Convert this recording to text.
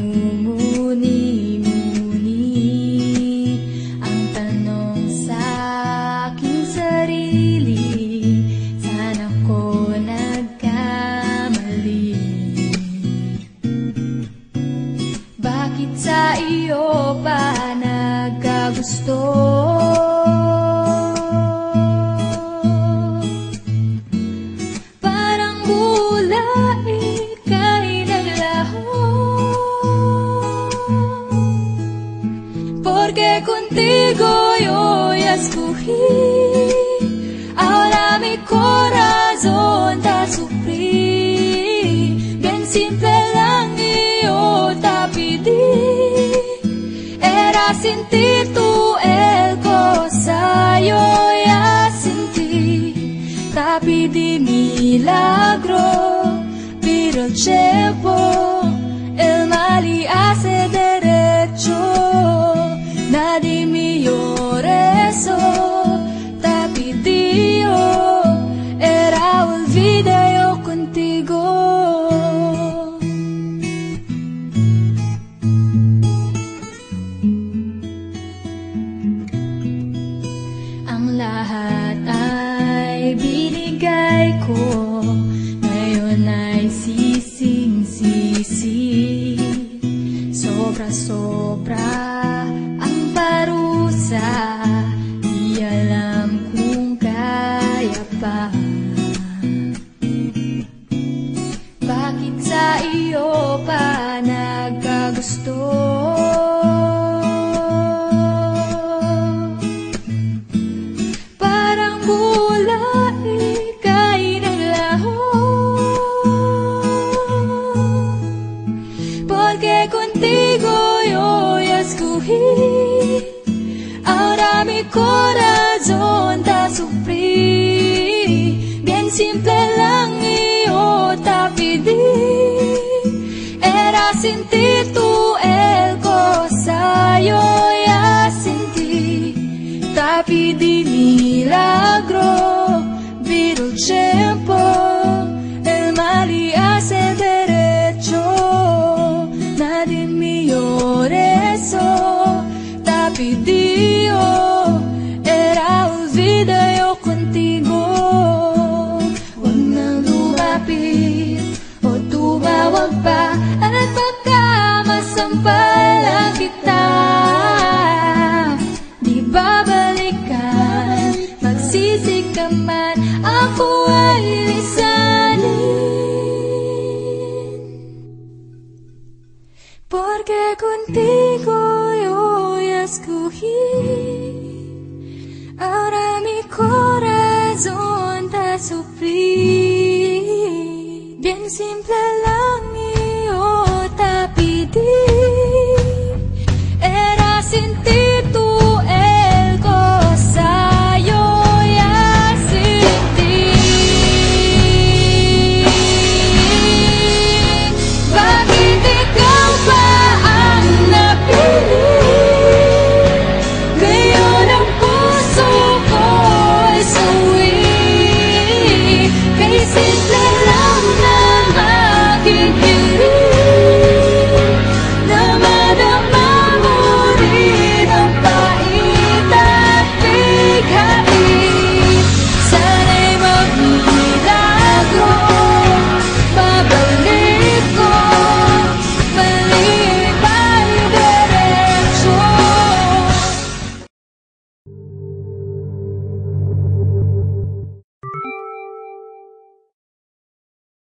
nagmumuni-muni ang tanong sa aking sarili, saan ako nagkamali? Bakit sa iyo pa nagkagusto? Parang bula ika'y naglaho, porque contigo yo ya escogí. Ahora mi corazón te sufrí, bien simple lang yo te pedí. Era sin ti tú el cosa yo ya sentí. Te pedí milagro, pero el tiempo el mal y hace derecho. Nadie me llore eso, te pedí yo, era olvida yo contigo. Ang lahat ay binigay ko, ngayon ay sising-sisi. Sobra-sobra ang parusa, di alam kung kaya pa. Bakit sa iyo pa nagkagusto? Parang bula ika'y naglaho, porque contigo yo ya escogí. Ahora mi corazón te sufrí, bien simple lang yo te pedí. Era sin ti tú el cosa yo ya sentí. Te pedí milagro, pero el tiempo el mal y hace derecho. Nadie me llore eso, te pedí yo, era olvida yo contigo. Huwag nang lumapit o tumawag pa, at baka masampalan kita. Di babalikan, magsisi ka man, ako ay lisanin. Porque contigo yo ya escogí. Ahora mi corazón te sufrí, bien simple lang